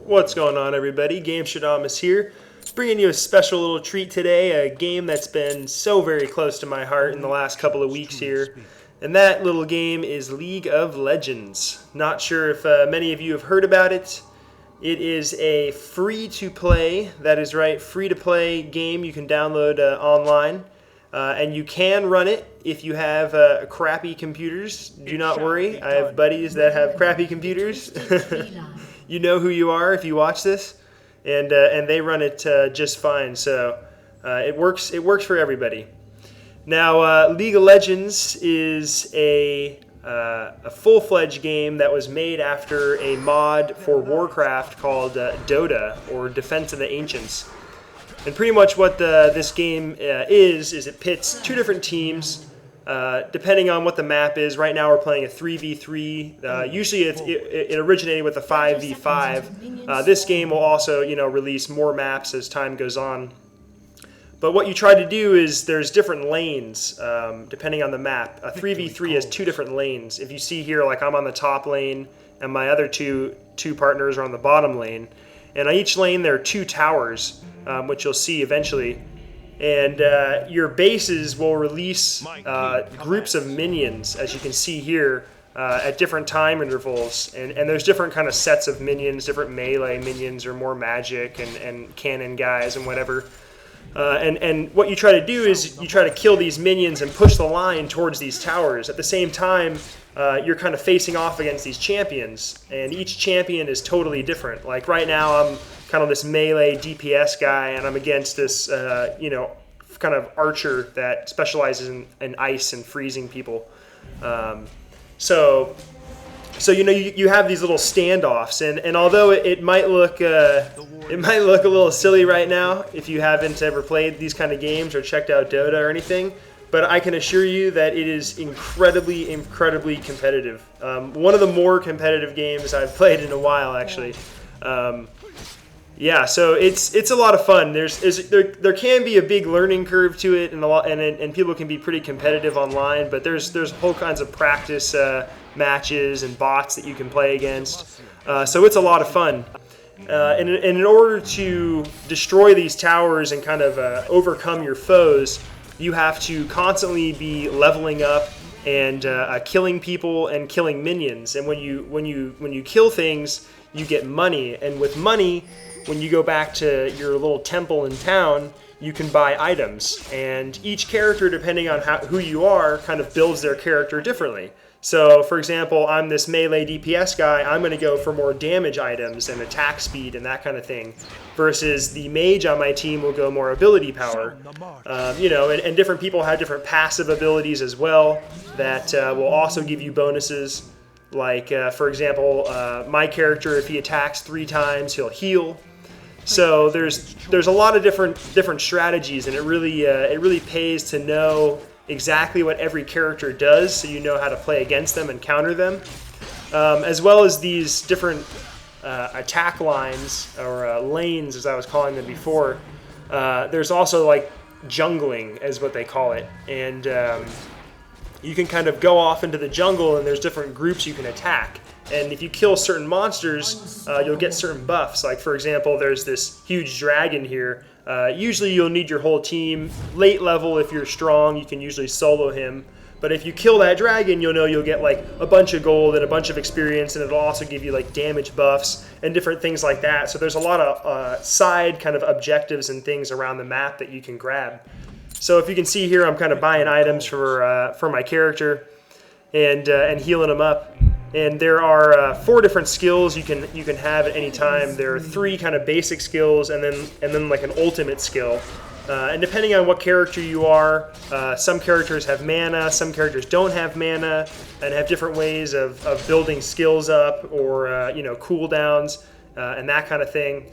What's going on, everybody? Gameshadamus here, bringing you a special little treat today, a game that's been so very close to my heart in the last couple of weeks here, and that little game is League of Legends. Not sure if many of you have heard about it. It is a free-to-play, that is right, free-to-play game you can download online, and you can run it if you have crappy computers. Do not worry, I have buddies that have crappy computers. You know who you are if you watch this, and they run it just fine. So it works for everybody. Now, League of Legends is a full-fledged game that was made after a mod for Warcraft called Dota, or Defense of the Ancients. And pretty much what this game is it pits two different teams. Depending on what the map is, right now we're playing a 3v3. Usually it originated with a 5v5. This game will also, release more maps as time goes on. But what you try to do is there's different lanes depending on the map. A 3v3 has two different lanes. If you see here, like I'm on the top lane and my other two partners are on the bottom lane. And on each lane there are two towers, which you'll see eventually. And your bases will release groups of minions, as you can see here, at different time intervals. And there's different kind of sets of minions, different melee minions or more magic and cannon guys and whatever. And what you try to do is you try to kill these minions and push the line towards these towers. At the same time, you're kind of facing off against these champions. And each champion is totally different. Like right now, I'm kind of this melee DPS guy, and I'm against this, kind of archer that specializes in ice and freezing people. So you have these little standoffs, and although it might look a little silly right now if you haven't ever played these kind of games or checked out Dota or anything, but I can assure you that it is incredibly, incredibly competitive. One of the more competitive games I've played in a while, actually. Yeah, so it's a lot of fun. There can be a big learning curve to it, and people can be pretty competitive online. But there's whole kinds of practice matches and bots that you can play against. So it's a lot of fun. And in order to destroy these towers and kind of overcome your foes, you have to constantly be leveling up and killing people and killing minions. And when you kill things, you get money, and with money, when you go back to your little temple in town, you can buy items. And each character, depending on who you are, kind of builds their character differently. So, for example, I'm this melee DPS guy. I'm going to go for more damage items and attack speed and that kind of thing. Versus the mage on my team will go more ability power. And different people have different passive abilities as well that will also give you bonuses. Like, for example, my character, if he attacks 3 times, he'll heal. So there's a lot of different strategies, and it really pays to know exactly what every character does, so you know how to play against them and counter them, as well as these different attack lines or lanes, as I was calling them before. There's also like jungling, is what they call it, and you can kind of go off into the jungle, and there's different groups you can attack. And if you kill certain monsters, you'll get certain buffs. Like, for example, there's this huge dragon here. Usually you'll need your whole team. Late level, if you're strong, you can usually solo him. But if you kill that dragon, you'll get like a bunch of gold and a bunch of experience, and it'll also give you like damage buffs and different things like that. So there's a lot of side kind of objectives and things around the map that you can grab. So if you can see here, I'm kind of buying items for my character and healing them up. And there are 4 different skills you can have at any time. There are 3 kind of basic skills, and then like an ultimate skill. And depending on what character you are, some characters have mana, some characters don't have mana, and have different ways of building skills up or cooldowns and that kind of thing.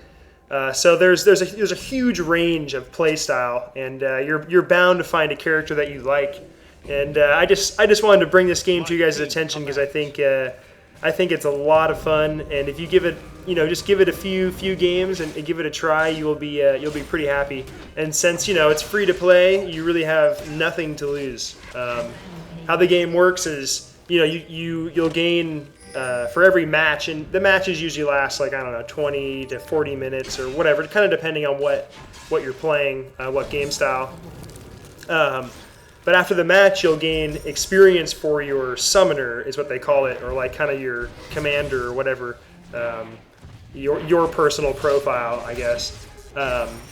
So there's a huge range of playstyle, and you're bound to find a character that you like. And I just wanted to bring this game to you guys' attention because I think it's a lot of fun. And if you give it, just give it a few games and give it a try, you'll be pretty happy. And since it's free to play, you really have nothing to lose. How the game works is you'll gain for every match, and the matches usually last like, I don't know, 20 to 40 minutes or whatever, kind of depending on what you're playing, what game style. But after the match, you'll gain experience for your summoner, is what they call it, or like kind of your commander or whatever, your personal profile, I guess.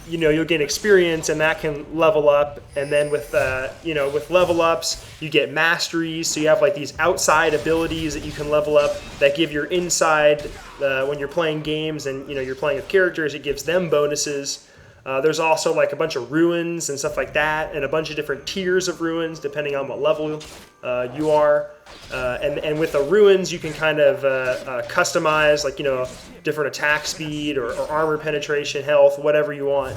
You'll gain experience, and that can level up. And then with with level ups, you get masteries. So you have like these outside abilities that you can level up that give your inside when you're playing games and you're playing with characters. It gives them bonuses. There's also like a bunch of ruins and stuff like that, and a bunch of different tiers of ruins depending on what level you are. And with the ruins, you can kind of customize, like, different attack speed or armor penetration, health, whatever you want.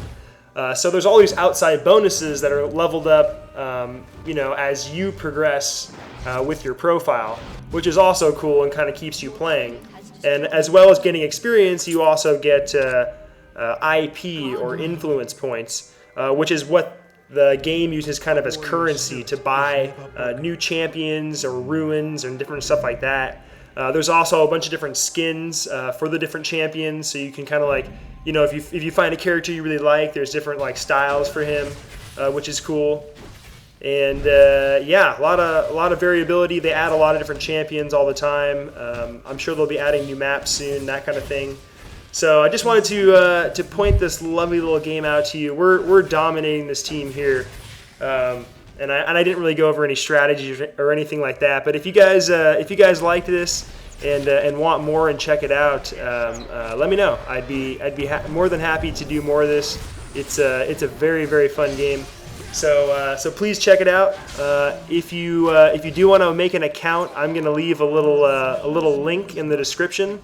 So there's all these outside bonuses that are leveled up, as you progress with your profile, which is also cool and kind of keeps you playing. And as well as getting experience, you also get IP or influence points, which is what the game uses kind of as currency to buy new champions or ruins and different stuff like that. There's also a bunch of different skins for the different champions, so you can kind of like, if you find a character you really like, there's different like styles for him, which is cool. And a lot of variability. They add a lot of different champions all the time. I'm sure they'll be adding new maps soon, that kind of thing. So I just wanted to point this lovely little game out to you. We're dominating this team here, and I didn't really go over any strategies or anything like that. But if you guys liked this and want more and check it out, let me know. I'd be more than happy to do more of this. It's a very, very fun game. So please check it out. If you do want to make an account, I'm going to leave a little link in the description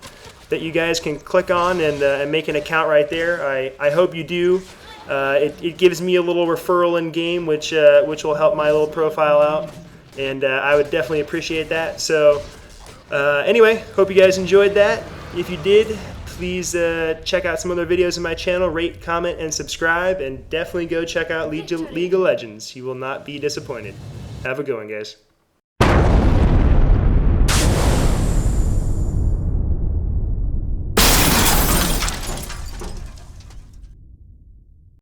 that you guys can click on and make an account right there. I hope you do. It gives me a little referral in game, which will help my little profile out, and I would definitely appreciate that. So anyway, hope you guys enjoyed that. If you did, please check out some other videos on my channel, rate, comment, and subscribe, and definitely go check out League of Legends. You will not be disappointed. Have a good one, guys.